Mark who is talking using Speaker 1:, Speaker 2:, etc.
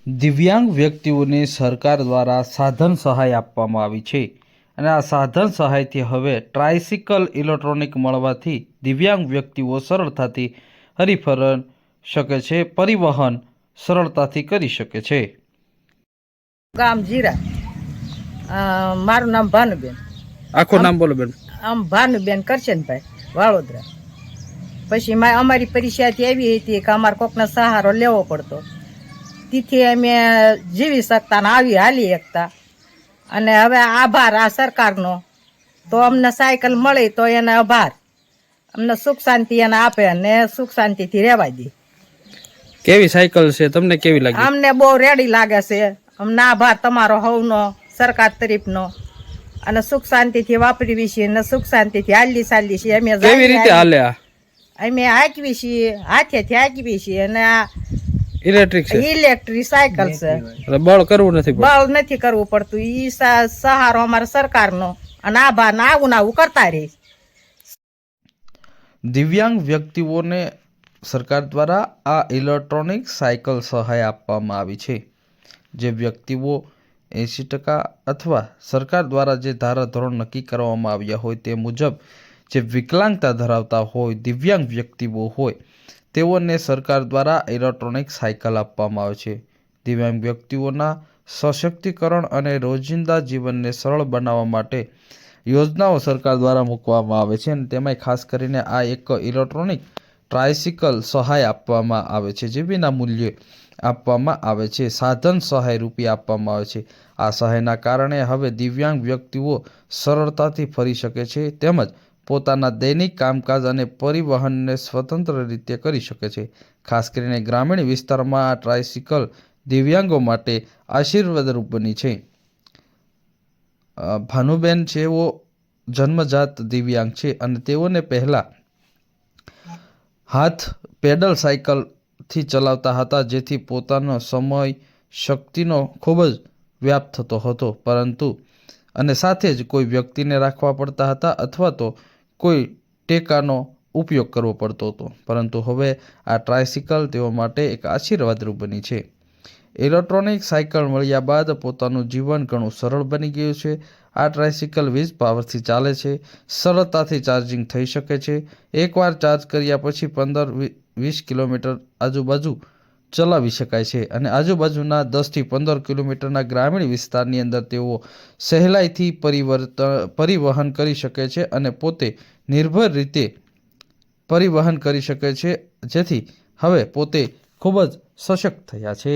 Speaker 1: દિવ્યાંગ વ્યક્તિઓને સરકાર દ્વારા સાધન સહાય આપવામાં આવી છે અને આ સાધન સહાયથી હવે ટ્રાયસિકલ ઇલેક્ટ્રોનિક મળવાથી દિવ્યાંગ વ્યક્તિઓ સરળતાથી હરીફરી શકે છે, પરિવહન સરળતાથી કરી શકે છે।
Speaker 2: ગામ જીરા, મારું નામ ભાનુબેન।
Speaker 1: આખું નામ બોલો બેન।
Speaker 2: ભાનુબેન કરશનભાઈ વાળોદરા। પછી અમારી પરિસ્થિતિ એવી હતી કે અમારે કોકનો સહારો લેવો પડતો, તેથી અમે જીવી શકતા ને આવી હાલી શકતા। અને હવે આભાર આ સરકારનો, તો અમને સાયકલ મળી તો એને આભાર, અમને સુખ શાંતિ એને આપે અને સુખ શાંતિથી રહેવા દે।
Speaker 1: કેવી સાયકલ છે, તમને કેવી લાગી?
Speaker 2: અમને બહુ રેડી લાગે છે, અમને આભાર તમારો હવનો સરકાર તરફનો, અને સુખ શાંતિથી વાપરવી છીએ અને સુખ શાંતિથી હાલી ચાલી છીએ। અમે
Speaker 1: કેવી રીતે હાલે?
Speaker 2: અમે હાંકવી છીએ, હાથેથી હાંકવી છીએ, અને આ
Speaker 1: ઇલેક્ટ્રિક છે,
Speaker 2: ઇલેક્ટ્રિક સાયકલ છે,
Speaker 1: બળ કરવું નથી પડતું,
Speaker 2: બળ નથી કરવું પડતું। ઈ સહારો અમારા સરકારનો, અને આભાર ને આવું ને આવું કરતા રહી।
Speaker 1: દિવ્યાંગ વ્યક્તિઓને સરકાર દ્વારા આ ઇલેક્ટ્રોનિક સાયકલ સહાય આપવામાં આવી છે। જે વ્યક્તિઓ 80% અથવા સરકાર દ્વારા જે ધારાધોરણ નક્કી કરવામાં આવ્યા હોય તે મુજબ જે વિકલાંગતા ધરાવતા હોય, દિવ્યાંગ વ્યક્તિઓ હોય, તેઓને સરકાર દ્વારા ઇલેક્ટ્રોનિક સાયકલ આપવામાં આવે છે। દિવ્યાંગ વ્યક્તિઓના સશક્તિકરણ અને રોજિંદા જીવનને સરળ બનાવવા માટે યોજનાઓ સરકાર દ્વારા મૂકવામાં આવે છે, અને તેમાં ખાસ કરીને આ એક ઇલેક્ટ્રોનિક ટ્રાયસિકલ સહાય આપવામાં આવે છે, જે વિના મૂલ્યે આપવામાં આવે છે, સાધન સહાય રૂપે આપવામાં આવે છે। આ સહાયના કારણે હવે દિવ્યાંગ વ્યક્તિઓ સરળતાથી ફરી શકે છે, તેમજ પોતાના દૈનિક કામકાજ અને પરિવહનને સ્વતંત્ર રીતે કરી શકે છે। ખાસ કરીને ગ્રામીણ વિસ્તારમાં આ ટ્રાયસિકલ દિવ્યાંગો માટે આશીર્વાદરૂપ બની છે। ભાનુબેન જેઓ જન્મજાત દિવ્યાંગ છે અને તેઓને પહેલાં હાથ પેડલ સાયકલથી ચલાવતા હતા, જેથી પોતાનો સમય શક્તિનો ખૂબ જ વ્યાપ થતો હતો, પરંતુ અને સાથે જ કોઈ વ્યક્તિને રાખવા પડતા હતા અથવા તો કોઈ ટેકાનો ઉપયોગ કરવો પડતો હતો, પરંતુ હવે આ ટ્રાયસિકલ તેઓ માટે એક આશીર્વાદરૂપ બની છે। ઇલેક્ટ્રોનિક સાયકલ મળ્યા બાદ પોતાનું જીવન ઘણું સરળ બની ગયું છે। આ ટ્રાયસિકલ વીજ પાવરથી ચાલે છે, સરળતાથી ચાર્જિંગ થઈ શકે છે। એકવાર ચાર્જ કર્યા પછી 15-20 કિલોમીટર આજુબાજુ ચલાવી શકાય છે, અને આજુબાજુના 10થી 15 કિલોમીટરના ગ્રામીણ વિસ્તારની અંદર તેઓ સહેલાઈથી પરિવહન કરી શકે છે અને પોતે નિર્ભર રીતે પરિવહન કરી શકે છે, જેથી હવે પોતે ખૂબ જ સશક્ત થયા છે।